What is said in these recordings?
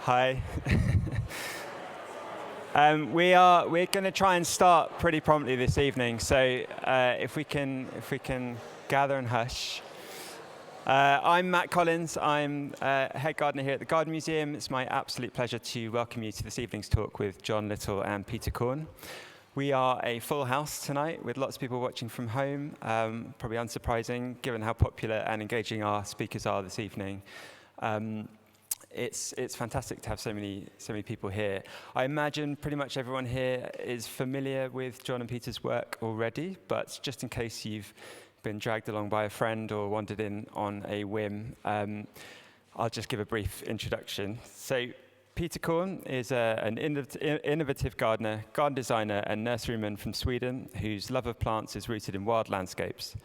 Hi. We're going to try and start pretty promptly this evening. So if we can gather and hush. I'm Matt Collins. I'm head gardener here at the Garden Museum. It's my absolute pleasure to welcome you to this evening's talk with John Little and Peter Korn. We are a full house tonight with lots of people watching from home. Probably unsurprising given how popular and engaging our speakers are this evening. It's fantastic to have so many people here. I imagine pretty much everyone here is familiar with John and Peter's work already, but just in case you've been dragged along by a friend or wandered in on a whim, I'll just give a brief introduction. So Peter Korn is an innovative gardener, garden designer, and nurseryman from Sweden whose love of plants is rooted in wild landscapes.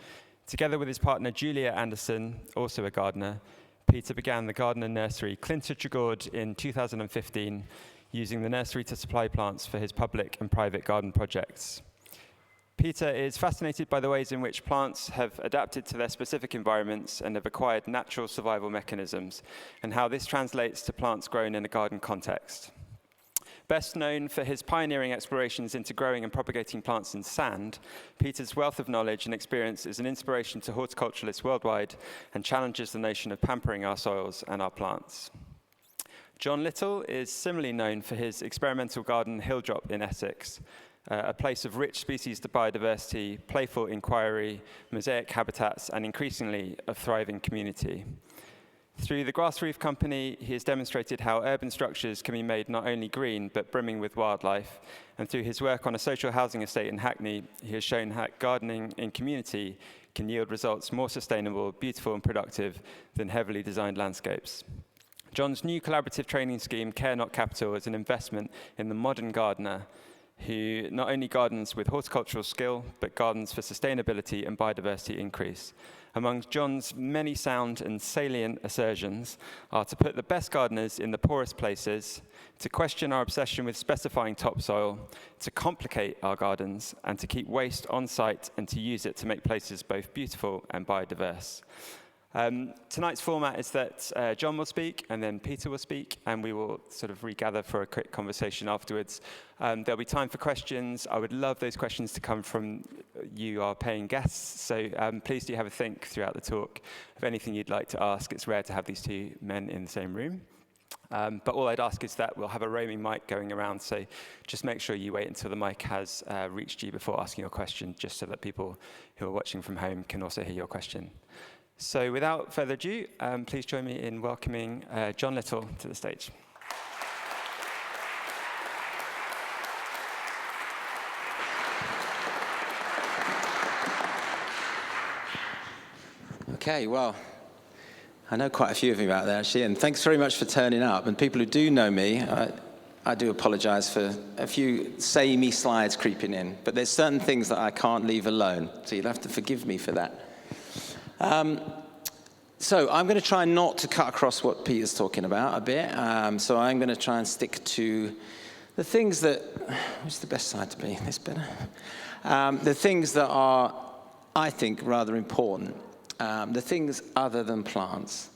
Together with his partner Julia Andersson, also a gardener, Peter began the garden and nursery Klinterträdgård in 2015, using the nursery to supply plants for his public and private garden projects. Peter is fascinated by the ways in which plants have adapted to their specific environments and have acquired natural survival mechanisms, and how this translates to plants grown in a garden context. Best known for his pioneering explorations into growing and propagating plants in sand, Peter's wealth of knowledge and experience is an inspiration to horticulturalists worldwide and challenges the notion of pampering our soils and our plants. John Little is similarly known for his experimental garden Hilldrop in Essex, a place of rich species biodiversity, playful inquiry, mosaic habitats, and increasingly a thriving community. Through the Grass Roof Company, he has demonstrated how urban structures can be made not only green, but brimming with wildlife. And through his work on a social housing estate in Hackney, he has shown how gardening in community can yield results more sustainable, beautiful, and productive than heavily designed landscapes. John's new collaborative training scheme, Care Not Capital, is an investment in the modern gardener who not only gardens with horticultural skill, but gardens for sustainability and biodiversity increase. Among John's many sound and salient assertions are to put the best gardeners in the poorest places, to question our obsession with specifying topsoil, to complicate our gardens, and to keep waste on site and to use it to make places both beautiful and biodiverse. Tonight's format is that John will speak and then Peter will speak, and we will sort of regather for a quick conversation afterwards. There'll be time for questions. I would love those questions to come from you, our paying guests, so please do have a think throughout the talk of anything you'd like to ask. It's rare to have these two men in the same room. But all I'd ask is that we'll have a roaming mic going around, so just make sure you wait until the mic has reached you before asking your question, just so that people who are watching from home can also hear your question. So without further ado, please join me in welcoming John Little to the stage. Okay, well, I know quite a few of you out there, actually, and thanks very much for turning up. And people who do know me, I do apologize for a few samey slides creeping in, but there's certain things that I can't leave alone, so you'll have to forgive me for that. So I'm going to try not to cut across what Peter's talking about a bit. So I'm going to try and stick to the things that, which is the best side to be, this better? The things that are, I think, rather important. The things other than plants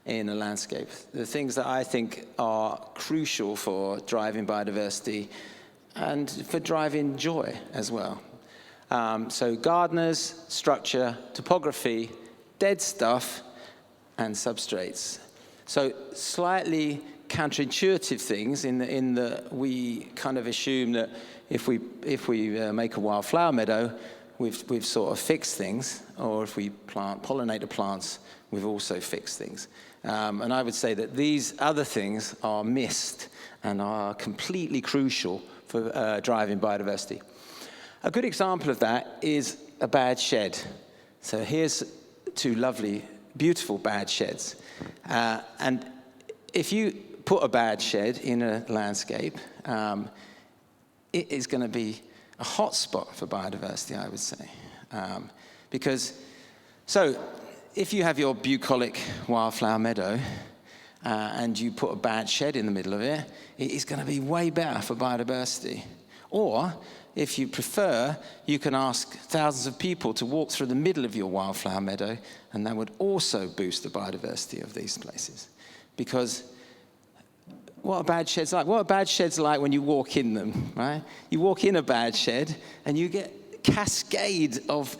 in a landscape. The things that I think are crucial for driving biodiversity and for driving joy as well. So gardeners, structure, topography, dead stuff, and substrates. So slightly counterintuitive things in that we kind of assume that if we make a wildflower meadow, we've sort of fixed things, or if we plant pollinator plants, we've also fixed things. And I would say that these other things are missed and are completely crucial for driving biodiversity. A good example of that is a bad shed. So here's two lovely, beautiful bad sheds. And if you put a bad shed in a landscape, it is going to be a hot spot for biodiversity, I would say. So if you have your bucolic wildflower meadow and you put a bad shed in the middle of it, it is going to be way better for biodiversity. Or if you prefer, you can ask thousands of people to walk through the middle of your wildflower meadow, and that would also boost the biodiversity of these places. Because what a bad shed's like. What a bad shed's like when you walk in them, right? You walk in a bad shed and you get a cascade of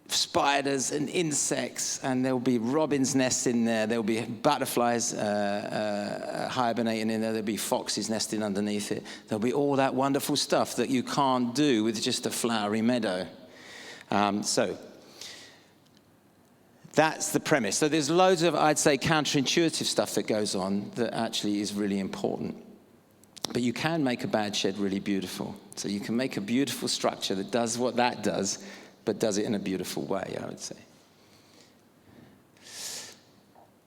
spiders and insects, and there'll be robins' nests in there, there'll be butterflies hibernating in there, there'll be foxes nesting underneath it, there'll be all that wonderful stuff that you can't do with just a flowery meadow. So that's the premise. So there's loads of, I'd say, counterintuitive stuff that goes on that actually is really important. But you can make a bad shed really beautiful. So you can make a beautiful structure that does what that does, but does it in a beautiful way, I would say.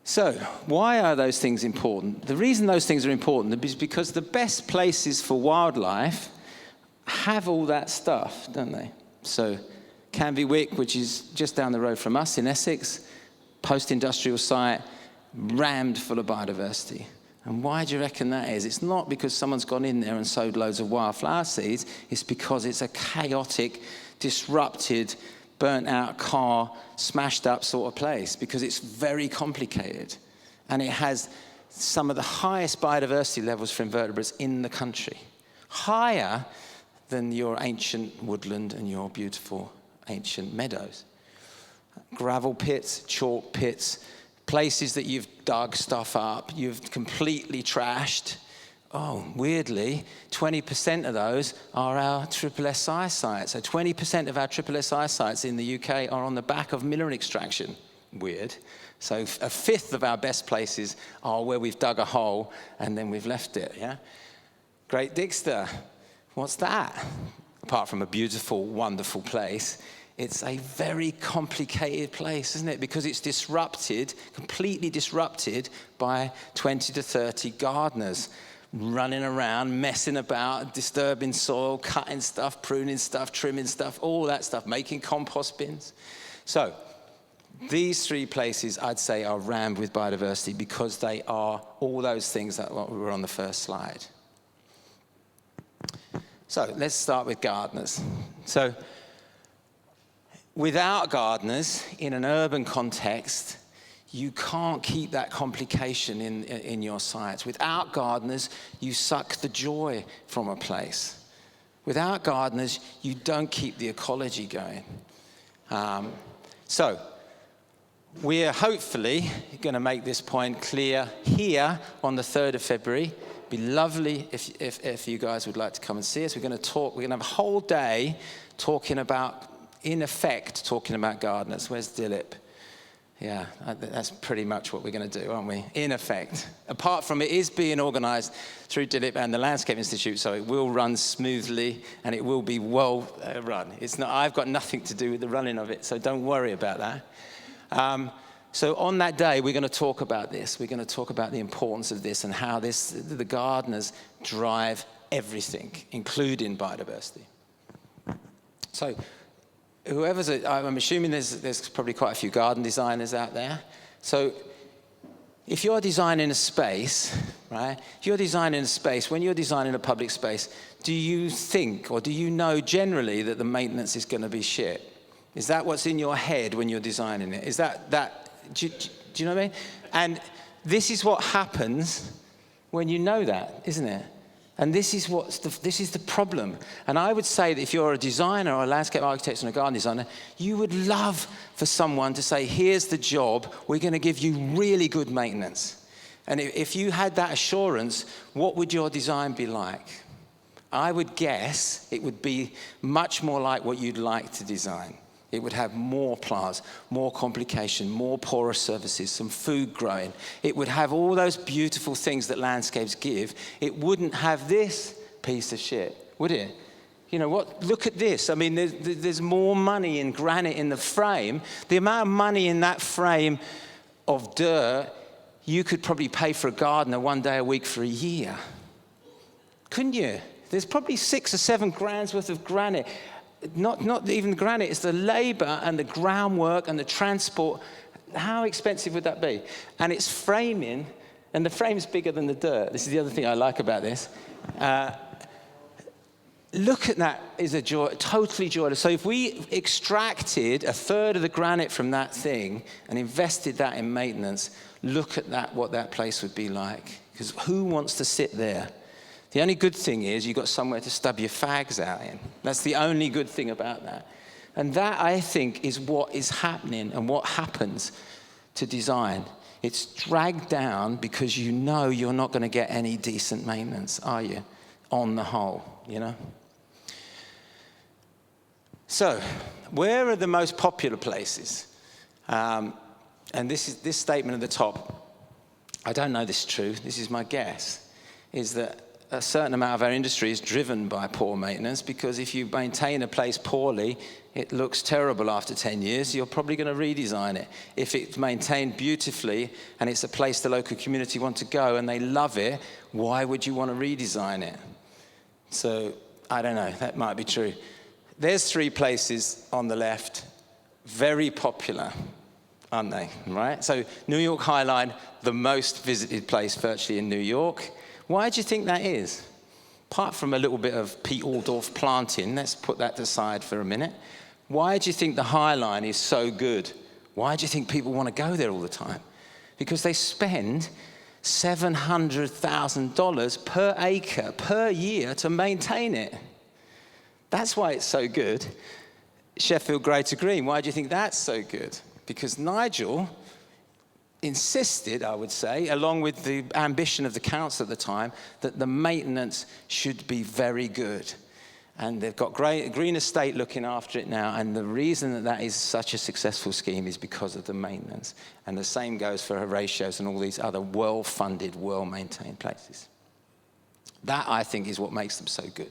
So, why are those things important? The reason those things are important is because the best places for wildlife have all that stuff, don't they? So, Canvey Wick, which is just down the road from us in Essex, post-industrial site, rammed full of biodiversity. And why do you reckon that is? It's not because someone's gone in there and sowed loads of wildflower seeds. It's because it's a chaotic, disrupted, burnt out car, smashed up sort of place, because it's very complicated. And it has some of the highest biodiversity levels for invertebrates in the country. Higher than your ancient woodland and your beautiful ancient meadows. Gravel pits, chalk pits, places that you've dug stuff up, you've completely trashed. Oh, weirdly, 20% of those are our SSSI sites. So 20% of our SSSI sites in the UK are on the back of mineral extraction. Weird. So a fifth of our best places are where we've dug a hole and then we've left it, yeah? Great Dixter, what's that? Apart from a beautiful, wonderful place, it's a very complicated place, isn't it? Because it's disrupted, completely disrupted by 20 to 30 gardeners running around, messing about, disturbing soil, cutting stuff, pruning stuff, trimming stuff, all that stuff, making compost bins. So these three places, I'd say, are rammed with biodiversity because they are all those things that were on the first slide. So let's start with gardeners. So without gardeners, in an urban context, you can't keep that complication in your sites. Without gardeners, you suck the joy from a place. Without gardeners, you don't keep the ecology going. So we are hopefully going to make this point clear here on the 3rd of February. It'd be lovely if you guys would like to come and see us. We're going to have a whole day talking about, in effect, talking about gardeners. Where's Dilip? Yeah, that's pretty much what we're going to do, aren't we? In effect. Apart from it is being organised through DILIP and the Landscape Institute, so it will run smoothly and it will be well run. I've got nothing to do with the running of it, so don't worry about that. So on that day, we're going to talk about this. We're going to talk about the importance of this and how the gardeners drive everything, including biodiversity. So I'm assuming there's probably quite a few garden designers out there. So if you're designing a space, right? If you're designing a space, when you're designing a public space, do you think or do you know generally that the maintenance is going to be shit? Is that what's in your head when you're designing it? Is that do you know what I mean? And this is what happens when you know that, isn't it? And this is the problem. And I would say that if you're a designer or a landscape architect and a garden designer, you would love for someone to say, here's the job, we're going to give you really good maintenance. And if you had that assurance, what would your design be like? I would guess it would be much more like what you'd like to design. It would have more plants, more complication, more porous surfaces, some food growing. It would have all those beautiful things that landscapes give. It wouldn't have this piece of shit, would it? You know what? Look at this. I mean, there's more money in granite in the frame. The amount of money in that frame of dirt, you could probably pay for a gardener 1 day a week for a year. Couldn't you? There's probably 6 or 7 grand's worth of granite. Not even the granite, it's the labor and the groundwork and the transport. How expensive would that be? And it's framing, and the frame's bigger than the dirt. This is the other thing I like about this. Look at that, is a joy, totally joyless. So if we extracted 1/3 of the granite from that thing and invested that in maintenance, look at that, what that place would be like. because who wants to sit there? The only good thing is you've got somewhere to stub your fags out in. That's the only good thing about that. And that, I think, is what is happening and what happens to design. It's dragged down because you know you're not going to get any decent maintenance, are you? On the whole, you know? So, where are the most popular places? And this statement at the top, I don't know this is true, this is my guess, is that a certain amount of our industry is driven by poor maintenance, because if you maintain a place poorly, it looks terrible after 10 years, you're probably going to redesign it. If it's maintained beautifully and it's a place the local community want to go and they love it, why would you want to redesign it? So, I don't know, that might be true. There's 3 places on the left, very popular, aren't they, right? So, New York High Line, the most visited place virtually in New York. Why do you think that is? Apart from a little bit of Pete Aldorf planting, let's put that aside for a minute. Why do you think the High Line is so good? Why do you think people want to go there all the time? Because they spend $700,000 per acre per year to maintain it. That's why it's so good. Sheffield Greater Green, why do you think that's so good? Because Nigel insisted, I would say, along with the ambition of the council at the time, that the maintenance should be very good. And they've got Green Estate looking after it now, and the reason that that is such a successful scheme is because of the maintenance. And the same goes for Horatios and all these other well-funded, well-maintained places. That, I think, is what makes them so good.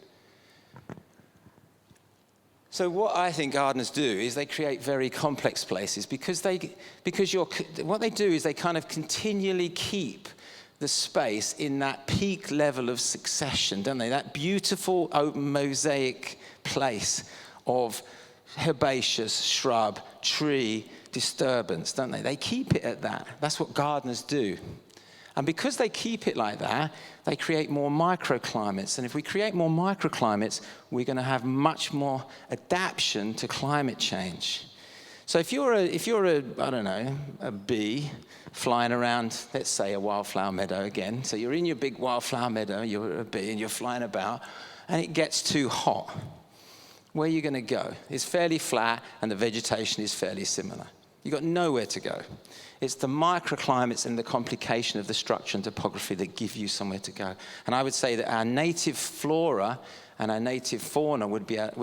So what I think gardeners do is they create very complex places because what they do is they kind of continually keep the space in that peak level of succession, don't they? That beautiful open mosaic place of herbaceous, shrub, tree, disturbance, don't they? They keep it at that. That's what gardeners do. And because they keep it like that, they create more microclimates. And if we create more microclimates, we're going to have much more adaptation to climate change. So if you're a bee flying around, let's say a wildflower meadow again. So you're in your big wildflower meadow, you're a bee and you're flying about, and it gets too hot. Where are you going to go? It's fairly flat and the vegetation is fairly similar. You've got nowhere to go. It's the microclimates and the complication of the structure and topography that give you somewhere to go. And I would say that our native flora and our native fauna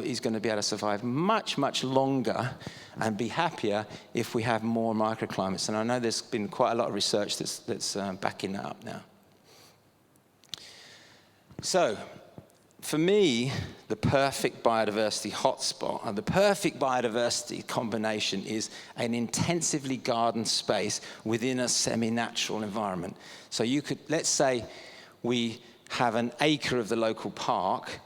is going to be able to survive much, much longer and be happier if we have more microclimates. And I know there's been quite a lot of research that's backing that up now. So, for me, the perfect biodiversity hotspot, and the perfect biodiversity combination is an intensively gardened space within a semi-natural environment. So you could, let's say we have an acre of the local park,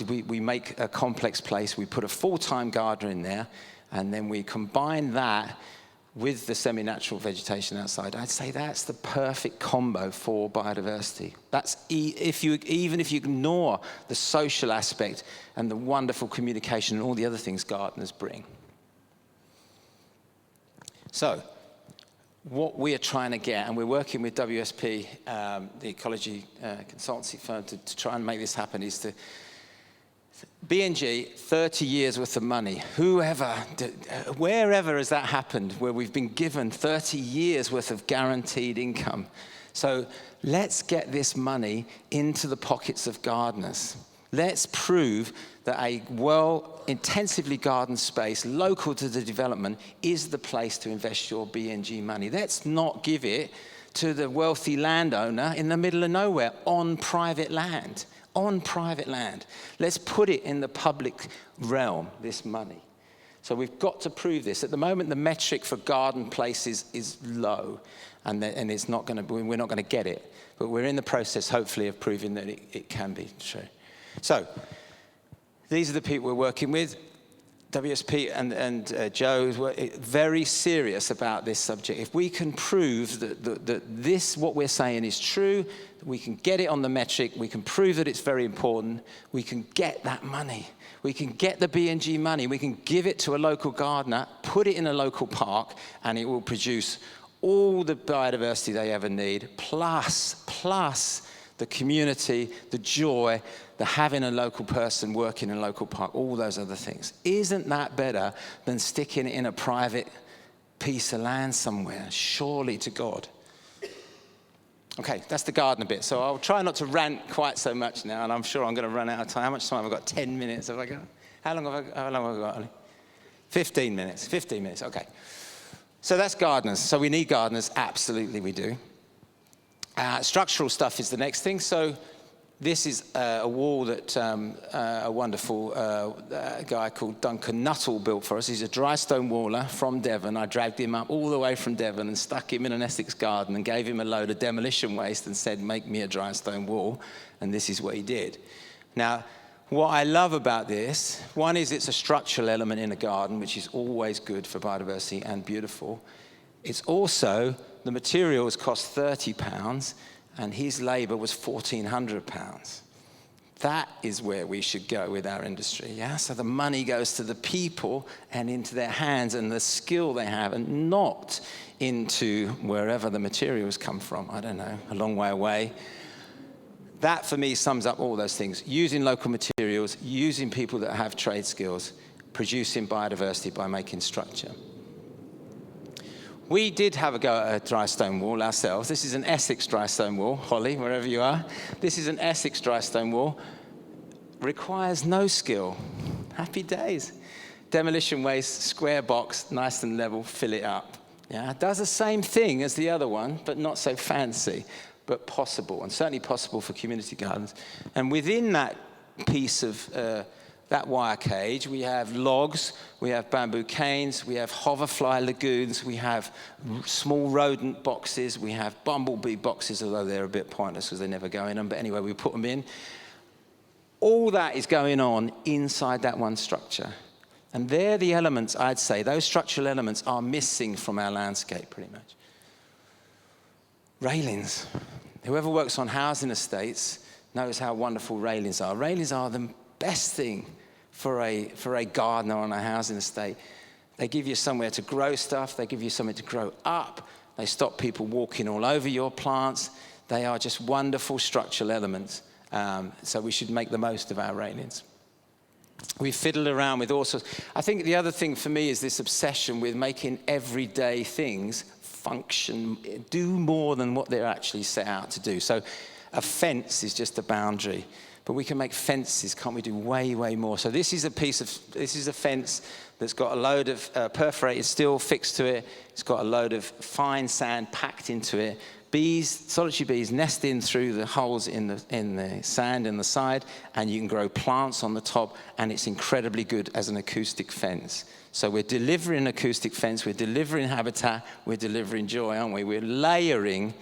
we make a complex place, we put a full-time gardener in there, and then we combine that with the semi-natural vegetation outside. I'd say that's the perfect combo for biodiversity. That's even if you ignore the social aspect and the wonderful communication and all the other things gardeners bring. So, what we are trying to get, and we're working with WSP, the ecology consultancy firm, to try and make this happen, is to B&G, 30 years worth of money. Wherever has that happened, where we've been given 30 years worth of guaranteed income? So let's get this money into the pockets of gardeners. Let's prove that a intensively gardened space, local to the development, is the place to invest your B&G money. Let's not give it to the wealthy landowner in the middle of nowhere on private land. On private land. Let's put it in the public realm, this money. So we've got to prove this. At the moment, the metric for garden places is low, and it's not going to. We're not going to get it. But we're in the process, hopefully, of proving that it can be true. So these are the people we're working with. WSP and Joe were very serious about this subject. If we can prove that this, what we're saying, is true, we can get it on the metric, we can prove that it's very important, we can get that money. We can get the B&G money, we can give it to a local gardener, put it in a local park, and it will produce all the biodiversity they ever need, plus the community, the joy, the having a local person working in a local park, all those other things. Isn't that better than sticking it in a private piece of land somewhere? Surely to God. Okay, that's the gardener bit. So I'll try not to rant quite so much now, and I'm sure I'm going to run out of time. How much time have I got? 10 minutes have I got? How long have I got? 15 minutes. 15 minutes, okay. So that's gardeners. So we need gardeners. Absolutely we do. Structural stuff is the next thing. So this is a wall that a wonderful guy called Duncan Nuttall built for us. He's a dry stone waller from Devon. I dragged him up all the way from Devon and stuck him in an Essex garden and gave him a load of demolition waste and said, make me a dry stone wall. And this is what he did. Now, what I love about this, one is it's a structural element in a garden, which is always good for biodiversity and beautiful. It's also, the materials cost £30 and his labor was £1,400. That is where we should go with our industry, yeah? So the money goes to the people and into their hands and the skill they have, and not into wherever the materials come from. I don't know, a long way away. That, for me, sums up all those things. Using local materials, using people that have trade skills, producing biodiversity by making structure. We did have a go at a dry stone wall ourselves. This is an Essex dry stone wall. Holly, wherever you are. This is an Essex dry stone wall. Requires no skill. Happy days. Demolition waste, square box, nice and level, fill it up. Yeah, it does the same thing as the other one, but not so fancy, but possible, and certainly possible for community gardens. And within that piece of that wire cage, we have logs, we have bamboo canes, we have hoverfly lagoons, we have small rodent boxes, we have bumblebee boxes, although they're a bit pointless because they never go in them, but anyway, we put them in. All that is going on inside that one structure. And they're the elements, I'd say, those structural elements are missing from our landscape pretty much. Railings. Whoever works on housing estates knows how wonderful railings are. Railings are the best thing for a gardener on a housing estate. They give you somewhere to grow stuff. They give you something to grow up. They stop people walking all over your plants. They are just wonderful structural elements. So we should make the most of our railings. We fiddle around with all sorts. I think the other thing for me is this obsession with making everyday things function, do more than what they're actually set out to do. So a fence is just a boundary, but we can make fences, can't we do way, way more? So this is a fence that's got a load of perforated steel fixed to it. It's got a load of fine sand packed into it. Bees, solitary bees, nest in through the holes in the sand in the side, and you can grow plants on the top, and it's incredibly good as an acoustic fence. So we're delivering acoustic fence, we're delivering habitat, we're delivering joy, aren't we? We're layering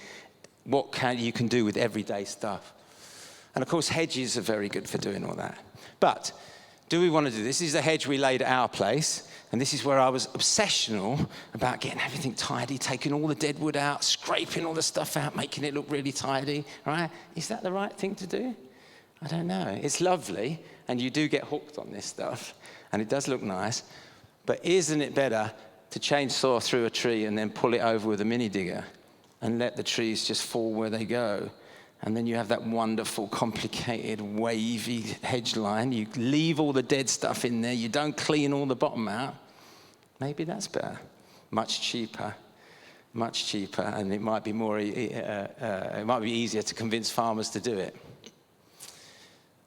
what you can do with everyday stuff. And of course, hedges are very good for doing all that. But do we want to do this? This is the hedge we laid at our place. And this is where I was obsessional about getting everything tidy, taking all the dead wood out, scraping all the stuff out, making it look really tidy, right? Is that the right thing to do? I don't know. It's lovely, and you do get hooked on this stuff, and it does look nice. But isn't it better to chainsaw through a tree and then pull it over with a mini digger and let the trees just fall where they go? And then you have that wonderful, complicated, wavy hedge line. You leave all the dead stuff in there. You don't clean all the bottom out. Maybe that's better. Much cheaper, and it might be more. It might be easier to convince farmers to do it.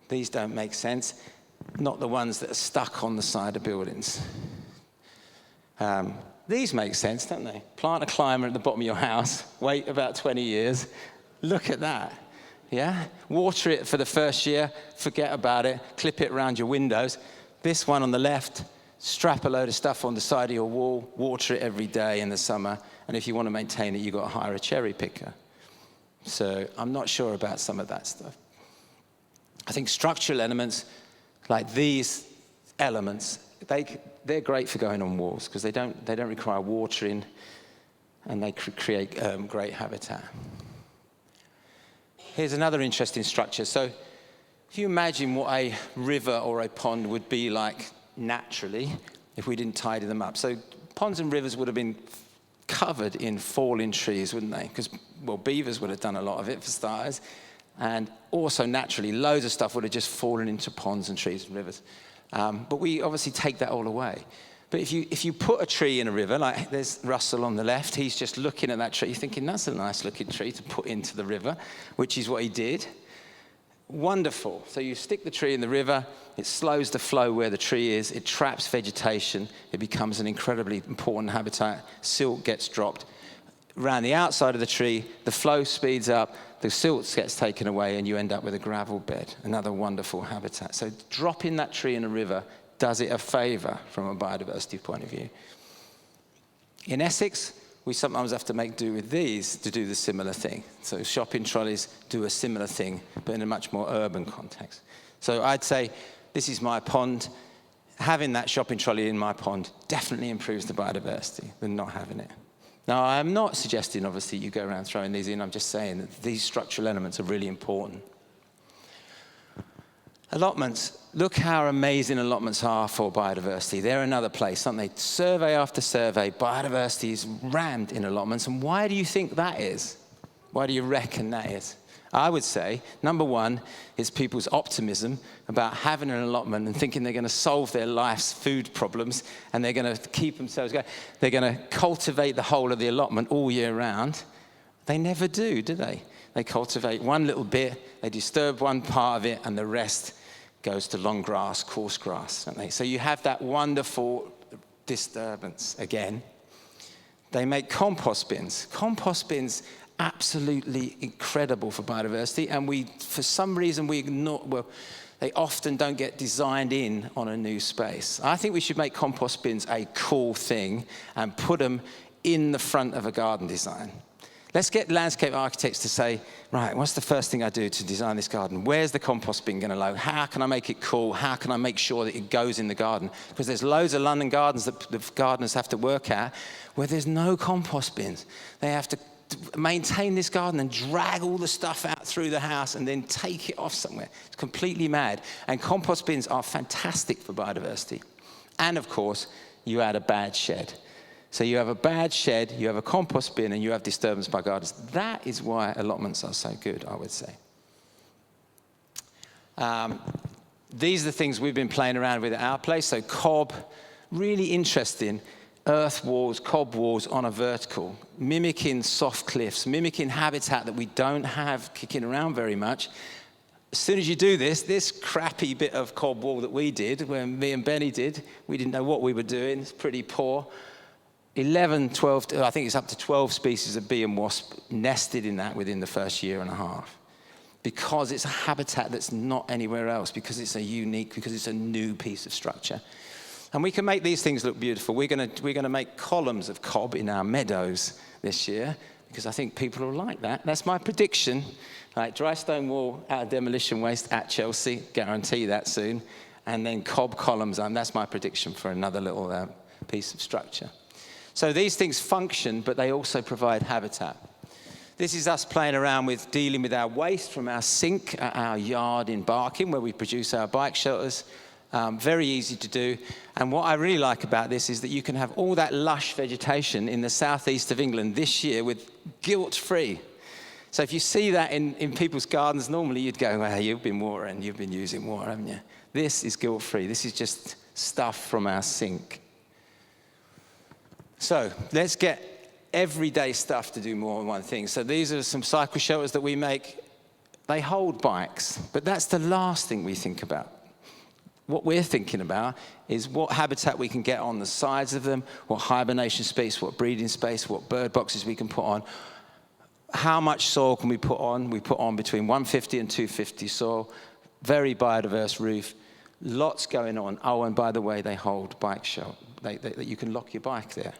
These don't make sense. Not the ones that are stuck on the side of buildings. These make sense, don't they? Plant a climber at the bottom of your house. Wait about 20 years. Look at that. Yeah? Water it for the first year. Forget about it. Clip it around your windows. This one on the left. Strap a load of stuff on the side of your wall, water it every day in the summer, and if you want to maintain it, you've got to hire a cherry picker. So I'm not sure about some of that stuff. I think structural elements, like these elements, they're great for going on walls because they don't require watering, and they create great habitat. Here's another interesting structure. So if you imagine what a river or a pond would be like naturally if we didn't tidy them up. So ponds and rivers would have been covered in fallen trees, wouldn't they? Because, well, beavers would have done a lot of it, for starters. And also, naturally, loads of stuff would have just fallen into ponds and trees and rivers. But we obviously take that all away. But if you put a tree in a river, like there's Russell on the left, he's just looking at that tree, you're thinking, that's a nice looking tree to put into the river, which is what he did. Wonderful. So you stick the tree in the river, it slows the flow where the tree is, it traps vegetation, it becomes an incredibly important habitat, silt gets dropped. Around the outside of the tree, the flow speeds up, the silt gets taken away, and you end up with a gravel bed, another wonderful habitat. So dropping that tree in a river does it a favor from a biodiversity point of view. In Essex, we sometimes have to make do with these to do the similar thing. So shopping trolleys do a similar thing, but in a much more urban context. So I'd say, this is my pond. Having that shopping trolley in my pond definitely improves the biodiversity than not having it. Now, I'm not suggesting, obviously, you go around throwing these in. I'm just saying that these structural elements are really important. Allotments. Look how amazing allotments are for biodiversity. They're another place, aren't they? Survey after survey, biodiversity is rammed in allotments. And why do you think that is? Why do you reckon that is? I would say, number one, is people's optimism about having an allotment and thinking they're going to solve their life's food problems and they're going to keep themselves going. They're going to cultivate the whole of the allotment all year round. They never do they? They cultivate one little bit, they disturb one part of it, and the rest goes to long grass, coarse grass, don't they? So you have that wonderful disturbance again. They make compost bins. Compost bins, absolutely incredible for biodiversity, and for some reason, we ignore, well, they often don't get designed in on a new space. I think we should make compost bins a cool thing and put them in the front of a garden design. Let's get landscape architects to say, right, what's the first thing I do to design this garden? Where's the compost bin going to go? How can I make it cool? How can I make sure that it goes in the garden? Because there's loads of London gardens that the gardeners have to work at where there's no compost bins. They have to maintain this garden and drag all the stuff out through the house and then take it off somewhere. It's completely mad. And compost bins are fantastic for biodiversity. And of course, you add a bad shed. So you have a bad shed, you have a compost bin, and you have disturbance by gardeners. That is why allotments are so good, I would say. These are the things we've been playing around with at our place. So cob, really interesting. Earth walls, cob walls on a vertical, mimicking soft cliffs, mimicking habitat that we don't have kicking around very much. As soon as you do this crappy bit of cob wall that we did, when me and Benny did, we didn't know what we were doing. It's pretty poor. 11, 12, I think it's up to 12 species of bee and wasp nested in that within the first year and a half. Because it's a habitat that's not anywhere else, because it's a new piece of structure. And we can make these things look beautiful. We're going to make columns of cob in our meadows this year, because I think people will like that. That's my prediction. Like dry stone wall out of demolition waste at Chelsea, guarantee that soon. And then cob columns, that's my prediction for another little piece of structure. So these things function, but they also provide habitat. This is us playing around with dealing with our waste from our sink at our yard in Barking, where we produce our bike shelters. Very easy to do. And what I really like about this is that you can have all that lush vegetation in the southeast of England this year with guilt-free. So if you see that in people's gardens, normally you'd go, well, you've been watering, you've been using water, haven't you? This is guilt-free. This is just stuff from our sink. So let's get everyday stuff to do more than one thing. So these are some cycle shelters that we make. They hold bikes, but that's the last thing we think about. What we're thinking about is what habitat we can get on the sides of them, what hibernation space, what breeding space, what bird boxes we can put on. How much soil can we put on? We put on between 150 and 250 soil. Very biodiverse roof. Lots going on. Oh, and by the way, they hold bike shelter. You can lock your bike there.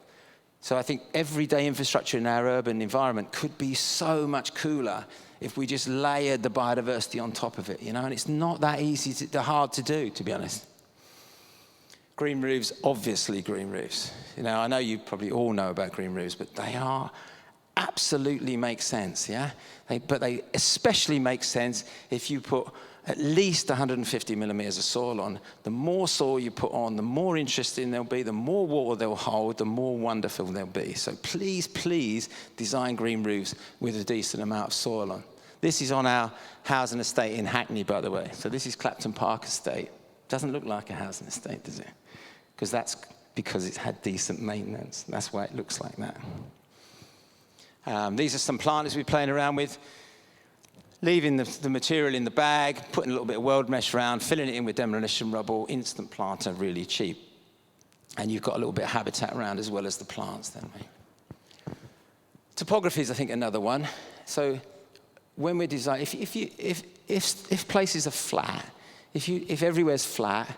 So I think everyday infrastructure in our urban environment could be so much cooler if we just layered the biodiversity on top of it, and it's not that hard to do, to be honest. Green roofs, obviously green roofs. I know you probably all know about green roofs, but they absolutely make sense, yeah? But they especially make sense if you put at least 150 millimeters of soil on. The more soil you put on, the more interesting they'll be, the more water they'll hold, the more wonderful they'll be. So please, please design green roofs with a decent amount of soil on. This is on our housing estate in Hackney, by the way. So this is Clapton Park Estate. Doesn't look like a housing estate, does it? Because it's had decent maintenance. That's why it looks like that. These are some planters we're playing around with. Leaving the material in the bag, putting a little bit of weld mesh around, filling it in with demolition rubble, instant planter, really cheap. And you've got a little bit of habitat around as well as the plants then. Topography is, I think, another one. So when we're designing, if places are flat, if everywhere's flat,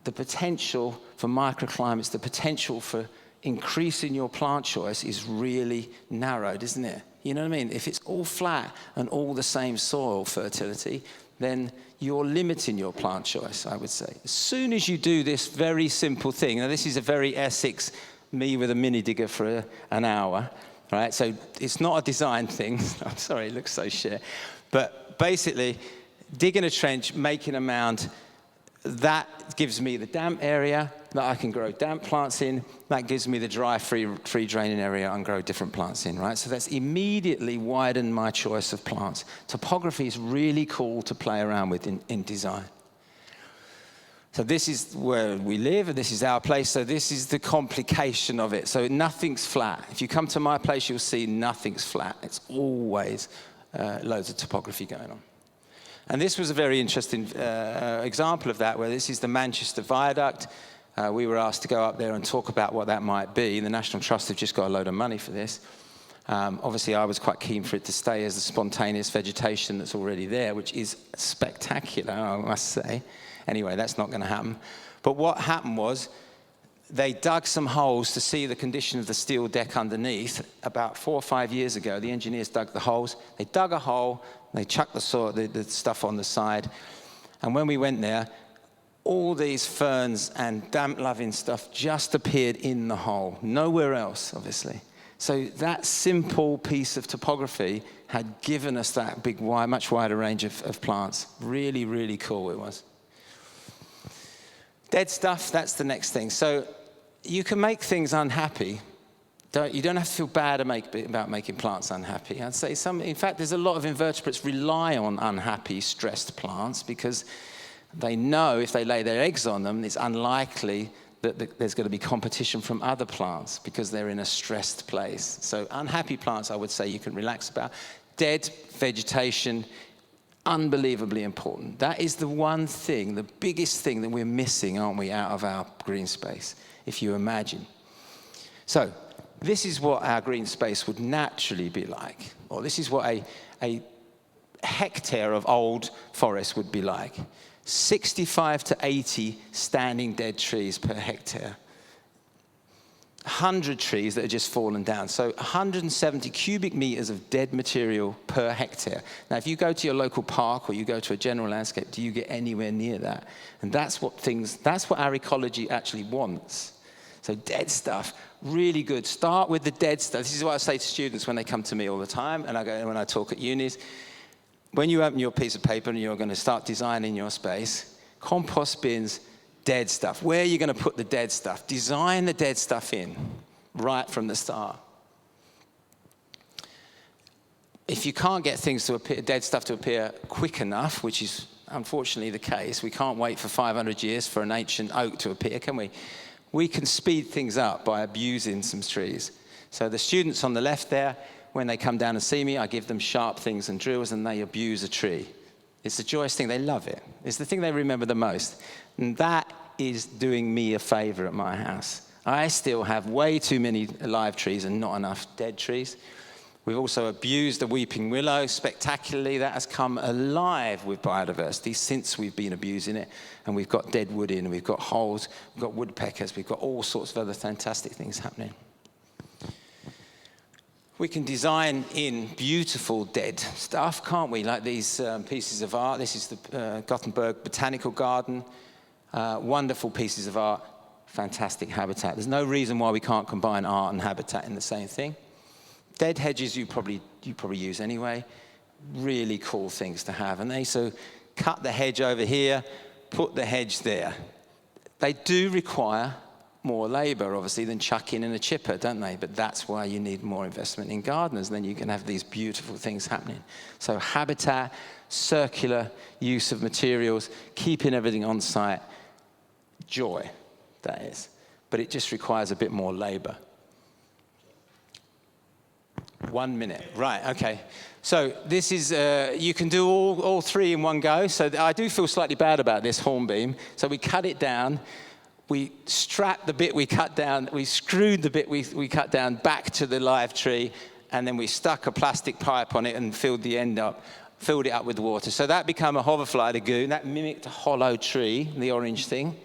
the potential for microclimates, the potential for increasing your plant choice is really narrowed, isn't it? You know what I mean? If it's all flat and all the same soil fertility, then you're limiting your plant choice, I would say. As soon as you do this very simple thing, now this is a very Essex, me with a mini digger for an hour, right? So it's not a design thing. I'm sorry, it looks so shit. But basically, digging a trench, making a mound, that gives me the damp area that I can grow damp plants in. That gives me the dry, free draining area I can grow different plants in, right? So that's immediately widened my choice of plants. Topography is really cool to play around with in design. So this is where we live, and this is our place. So this is the complication of it. So nothing's flat. If you come to my place, you'll see nothing's flat. It's always loads of topography going on. And this was a very interesting example of that, where this is the Manchester Viaduct. We were asked to go up there and talk about what that might be. The National Trust have just got a load of money for this. Obviously, I was quite keen for it to stay as the spontaneous vegetation that's already there, which is spectacular, I must say. Anyway, that's not going to happen. But what happened was they dug some holes to see the condition of the steel deck underneath. About 4 or 5 years ago, the engineers dug the holes. They dug a hole. They chucked the stuff on the side. And when we went there, all these ferns and damp-loving stuff just appeared in the hole, nowhere else, obviously. So that simple piece of topography had given us that big, much wider range of plants. Really, really cool it was. Dead stuff, that's the next thing. So you can make things unhappy. You don't have to feel bad about making plants unhappy. I'd say in fact, there's a lot of invertebrates rely on unhappy, stressed plants because they know if they lay their eggs on them, it's unlikely that there's going to be competition from other plants because they're in a stressed place. So unhappy plants, I would say, you can relax about. Dead vegetation, unbelievably important. That is the one thing, the biggest thing that we're missing, aren't we, out of our green space, if you imagine. So this is what our green space would naturally be like, or this is what a hectare of old forest would be like. 65 to 80 standing dead trees per hectare. 100 trees that are just fallen down. So 170 cubic meters of dead material per hectare. Now, if you go to your local park or you go to a general landscape, do you get anywhere near that? And that's what our ecology actually wants. So dead stuff, really good. Start with the dead stuff. This is what I say to students when they come to me all the time, and when I talk at unis. When you open your piece of paper and you're going to start designing your space, compost bins, dead stuff. Where are you going to put the dead stuff? Design the dead stuff in right from the start. If you can't get things to appear, dead stuff to appear quick enough, which is unfortunately the case, we can't wait for 500 years for an ancient oak to appear, can we? We can speed things up by abusing some trees. So the students on the left there, when they come down and see me, I give them sharp things and drills, and they abuse a tree. It's the joyous thing. They love it. It's the thing they remember the most. And that is doing me a favor at my house. I still have way too many live trees and not enough dead trees. We've also abused the weeping willow spectacularly. That has come alive with biodiversity since we've been abusing it. And we've got dead wood in, we've got holes, we've got woodpeckers, we've got all sorts of other fantastic things happening. We can design in beautiful dead stuff, can't we? Like these pieces of art. This is the Gothenburg Botanical Garden. Wonderful pieces of art, fantastic habitat. There's no reason why we can't combine art and habitat in the same thing. Dead hedges you probably use anyway. Really cool things to have. And they so cut the hedge over here, put the hedge there. They do require more labor, obviously, than chucking in a chipper, don't they? But that's why you need more investment in gardeners. Then you can have these beautiful things happening. So habitat, circular use of materials, keeping everything on site, joy, that is. But it just requires a bit more labor. 1 minute, right, okay. So this is, you can do all three in one go. So I do feel slightly bad about this hornbeam. So we cut it down, we strapped the bit we cut down, we screwed the bit we cut down back to the live tree, and then we stuck a plastic pipe on it and filled it up with water. So that became a hoverfly lagoon. That mimicked a hollow tree, the orange thing.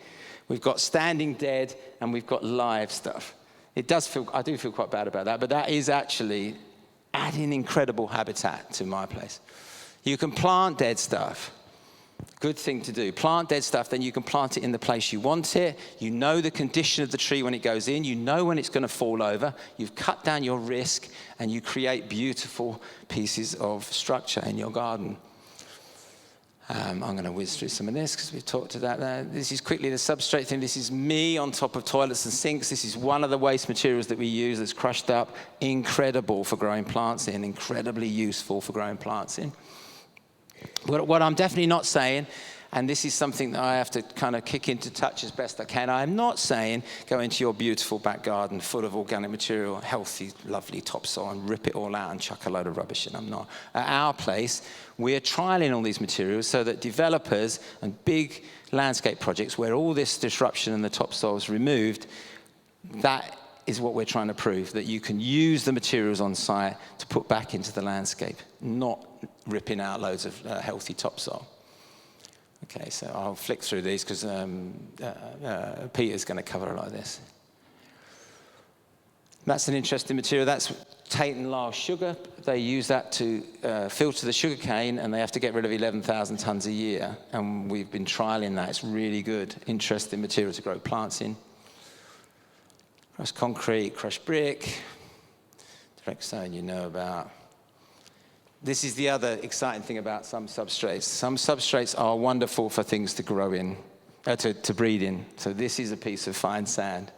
We've got standing dead, and we've got live stuff. I do feel quite bad about that, but that is actually adding incredible habitat to my place. You can plant dead stuff. Good thing to do. Plant dead stuff, then you can plant it in the place you want it. You know the condition of the tree when it goes in. You know when it's going to fall over. You've cut down your risk, and you create beautiful pieces of structure in your garden. I'm going to whiz through some of this because we've talked about that. This is quickly the substrate thing. This is me on top of toilets and sinks. This is one of the waste materials that we use that's crushed up. Incredible for growing plants in, incredibly useful for growing plants in. What I'm definitely not saying, and this is something that I have to kind of kick into touch as best I can, I'm not saying go into your beautiful back garden full of organic material, healthy, lovely topsoil, and rip it all out and chuck a load of rubbish in. I'm not. At our place, we're trialing all these materials so that developers and big landscape projects where all this disruption and the topsoil is removed, that is what we're trying to prove, that you can use the materials on site to put back into the landscape, not ripping out loads of healthy topsoil. Okay, so I'll flick through these because Peter's going to cover a lot of this. That's an interesting material. That's Tate and Lyle sugar. They use that to filter the sugar cane, and they have to get rid of 11,000 tons a year. And we've been trialing that. It's really good, interesting material to grow plants in. Crushed concrete, crushed brick, direct stone you know about. This is the other exciting thing about some substrates. Some substrates are wonderful for things to grow in, to breed in. So this is a piece of fine sand.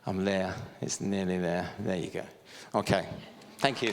I'm there. It's nearly there. There you go. Okay. Thank you.